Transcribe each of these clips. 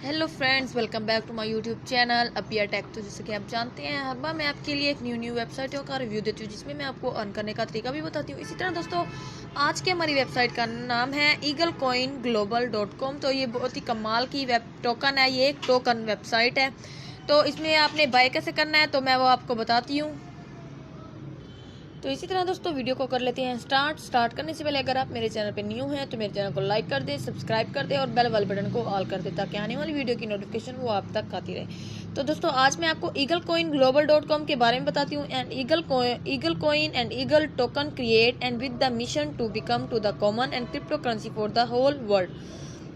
Hello friends, welcome back to my YouTube channel अपिया tech. तो जैसे कि आप जानते हैं, हर बार मैं आपके लिए एक न्यू वेबसाइटों का रिव्यू देती हूँ जिसमें मैं आपको अर्न करने का तरीका भी बताती हूँ। इसी तरह दोस्तों, आज की हमारी वेबसाइट का नाम है eaglecoinglobal.com। तो ये बहुत ही कमाल की वेब टोकन है, ये एक टोकन वेबसाइट है। तो इसमें आपने बाय कैसे करना है तो मैं वो आपको बताती हूँ। तो इसी तरह दोस्तों, वीडियो को कर लेते हैं स्टार्ट करने से पहले अगर आप मेरे चैनल पे न्यू हैं तो मेरे चैनल को लाइक कर दें, सब्सक्राइब कर दें और बेल वाले बटन को ऑल कर दें ताकि आने वाली वीडियो की नोटिफिकेशन वो आप तक आती रहे। तो दोस्तों, आज मैं आपको eaglecoinglobal.com के बारे में बताती हूँ। And Eagle coin and Eagle token create and with the mission to become to the common and crypto currency for the whole world.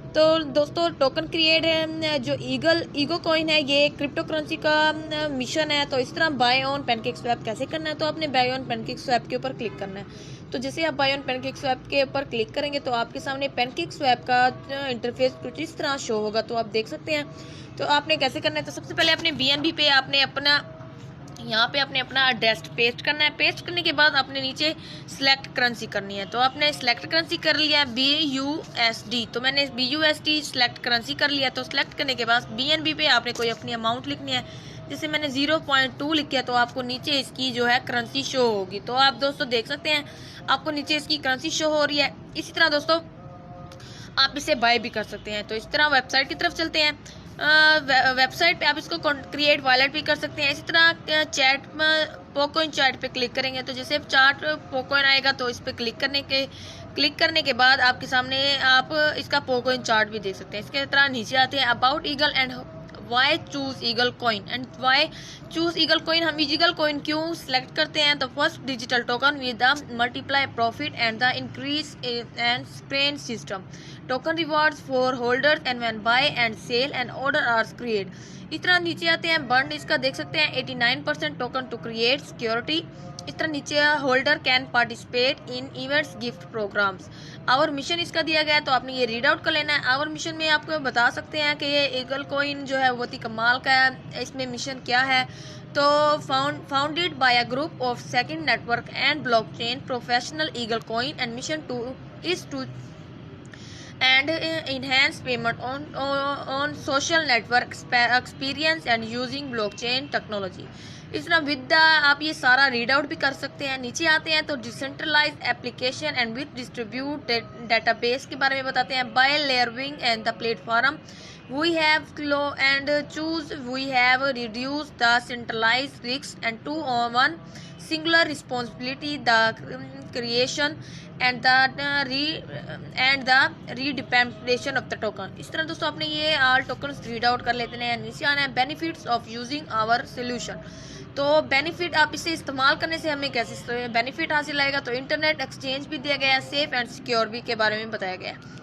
तो दोस्तों, टोकन क्रिएट है जो ईगो कॉइन है, ये क्रिप्टो करेंसी का मिशन है। तो इस तरह बाय ऑन पैनकेक स्वैप कैसे करना है, तो आपने बाय ऑन पैनकेक स्वैप के ऊपर क्लिक करना है। तो जैसे आप बाय ऑन पैनकेक स्वैप के ऊपर क्लिक करेंगे तो आपके सामने पैनकेक स्वैप का इंटरफेस कुछ इस तरह शो होगा, तो आप देख सकते हैं। तो आपने कैसे करना है, तो सबसे पहले अपने BNB पे आपने अपना यहाँ पे आपने अपना एड्रेस पेस्ट करना है। पेस्ट करने के बाद आपने नीचे सिलेक्ट करेंसी करनी है। तो आपने सिलेक्ट करेंसी कर लिया BUSD। तो मैंने BUSD सिलेक्ट करेंसी कर लिया। तो सिलेक्ट करने के बाद BNB पे आपने कोई अपनी अमाउंट लिखनी है। जैसे मैंने 0.2 लिख किया तो आपको नीचे इसकी जो है करेंसी शो होगी। तो आप दोस्तों देख सकते हैं, आपको नीचे इसकी करेंसी शो हो रही है। इसी तरह दोस्तों, आप इसे बाय भी कर सकते हैं। तो इस तरह वेबसाइट की तरफ चलते हैं। वेबसाइट पे आप इसको क्रिएट वॉलेट भी कर सकते हैं। इसी तरह चैट में पोकॉइन चैट पे क्लिक करेंगे तो जैसे चार्ट पोकॉइन आएगा तो इस पे क्लिक करने के बाद आपके सामने आप इसका पोकॉइन चार्ट भी देख सकते हैं। इसके तरह नीचे आते हैं about Eagle and why choose Eagle coin and why choose Eagle coin. हम ईगल कॉइन क्यों सिलेक्ट करते हैं, तो first digital token with the multiply profit and the increase and spread system token rewards for holders and when buy and sell and order are create. इस तरह नीचे आते हैं बर्न, इसका देख सकते हैं 89% टोकन टू क्रिएट सिक्योरिटी। इस तरह नीचे holder can participate in events gift programmes. Our mission इसका दिया गया है, तो आपने ये रीड आउट कर लेना है। आवर मिशन में आपको बता सकते हैं कि ये ईगल कॉइन जो है बहुत ही कमाल का है। इसमें मिशन क्या है, तो founded by a group of second network and blockchain professional Eagle coin and mission to is to and enhance payment on social network experience and using blockchain technology। इस तरह विद आप ये सारा रीड आउट भी कर सकते हैं। नीचे आते हैं तो decentralise application and with distribute database के बारे में बताते हैं। By layering and the platform we have and choose we have reduced the centralized risks and to one singular responsibility the creation and the redeployment of the token। इस तरह दोस्तों, आपने ये ऑल टोकन्स रीड आउट कर लेते हैं। नीचे आना है benefits of using our solution. तो बेनिफिट आप इसे इस्तेमाल करने से हमें कैसे बेनिफिट हासिल आएगा, तो इंटरनेट एक्सचेंज भी दिया गया है, सेफ एंड सिक्योर भी के बारे में बताया गया है।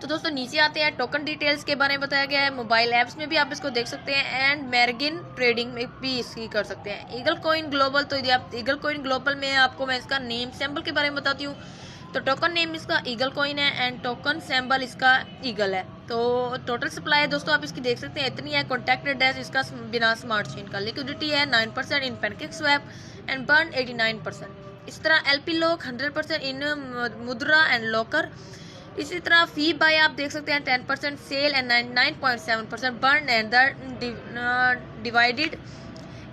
तो दोस्तों नीचे आते हैं टोकन डिटेल्स के बारे में बताया गया है। मोबाइल ऐप्स में भी आप इसको देख सकते हैं एंड मैर्गिन ट्रेडिंग में भी इसकी कर सकते हैं। ईगल कॉइन ग्लोबल, तो यदि आप ईगल कॉइन ग्लोबल में आपको मैं इसका नेम सिंबल के बारे में बताती हूँ। तो टोकन नेम इसका ईगल कॉइन है एंड टोकन सिंबल इसका ईगल है। तो टोटल सप्लाई दोस्तों आप इसकी देख सकते हैं इतनी है। कॉन्टैक्ट एड्रेस इसका बिना स्मार्ट चेन का। लिक्विडिटी है 9% इन पैनकेक स्वैप एंड बर्न 89%। इस तरह LP लॉक 100% इन मुद्रा एंड लॉकर। इसी तरह फी बाय आप देख सकते हैं 10% sale and 99.7% burn and divided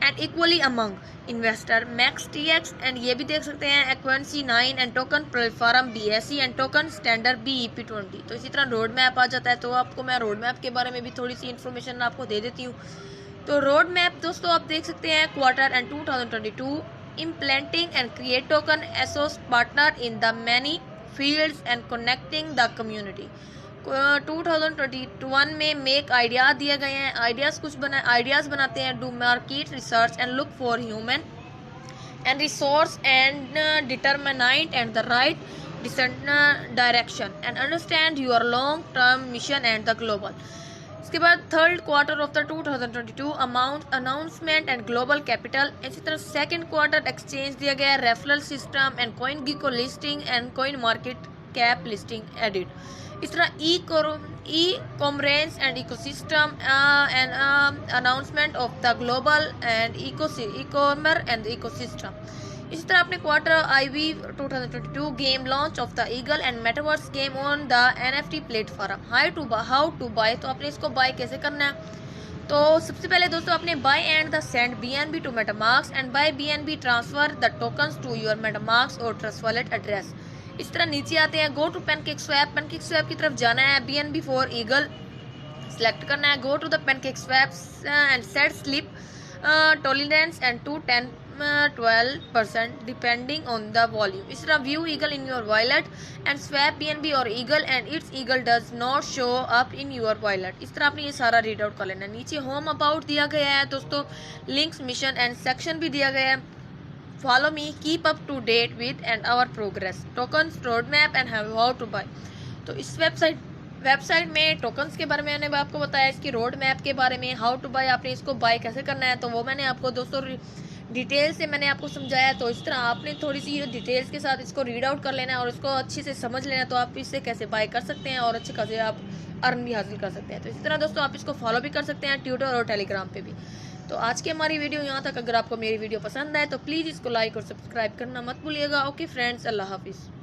and equally among investor max TX and ये भी देख सकते हैं एक्वेंसी 9 and token platform BSC and token standard BEP20। तो इसी तरह रोड मैप आ जाता है। तो आपको मैं रोड मैप के बारे में भी थोड़ी सी इन्फॉर्मेशन आपको दे देती हूँ। तो रोड मैप दोस्तों आप देख सकते हैं quarter and 2022 implementing and create token Asus partner in the many fields and connecting the community। 2021 में मेक आइडिया दिए गए हैं। आइडियाज बनाते हैं। Do market research and look for human and resource and determinate and the right direction and understand your long term mission and the global. इसके बाद third quarter of the 2022 amount announcement and global capital. इसी तरह second quarter exchange दिया गया है, referral system and CoinGecko listing and CoinMarketCap listing edit. इस तरह e commerce and ecosystem and announcement of the global and e commerce and ecosystem. इसी तरह अपने quarter IV 2022 game launch of the Eagle and metaverse game on the NFT platform how to buy. तो आपने इसको bye कैसे करना है? तो सबसे पहले दोस्तों आपने buy and the send BNB to MetaMask and buy BNB transfer the tokens to your MetaMask और ट्रस्ट वॉलेट एड्रेस। इस तरह नीचे आते हैं, गो टू पैनकेक स्वैप की तरफ जाना है, BNB फॉर ईगल सेलेक्ट करना है, go to the pancake swap and set slippage tolerance and to 10-12% depending on the volume. इस तरह view Eagle in your wallet and swap BNB और Eagle and its Eagle does not show up in your wallet. इस तरह आपने ये सारा read out कर लेना है। नीचे होम अबाउट दिया गया है दोस्तों, लिंक्स, मिशन एंड सेक्शन भी दिया गया है। Follow me, keep up to date with and our progress, tokens, road map and how to buy. तो इस वेबसाइट में टोकन्स के बारे में मैंने आपको बताया, इसकी रोड मैप के बारे में, हाउ टू बाय, आपने इसको बाय कैसे करना है तो वो मैंने आपको दोस्तों डिटेल से मैंने आपको समझाया। तो इस तरह आपने थोड़ी सी डिटेल्स के साथ इसको रीड आउट कर लेना है और इसको अच्छे से समझ लेना है, तो आप इससे कैसे बाय कर सकते हैं और अच्छे खासे आप अर्न भी हासिल कर सकते हैं। तो इसी तरह दोस्तों आप इसको फॉलो भी कर सकते हैं ट्विटर और टेलीग्राम पे भी। तो आज की हमारी वीडियो यहाँ तक। अगर आपको मेरी वीडियो पसंद आए तो प्लीज़ इसको लाइक और सब्सक्राइब करना मत भूलिएगा। ओके फ्रेंड्स, अल्लाह हाफिज़।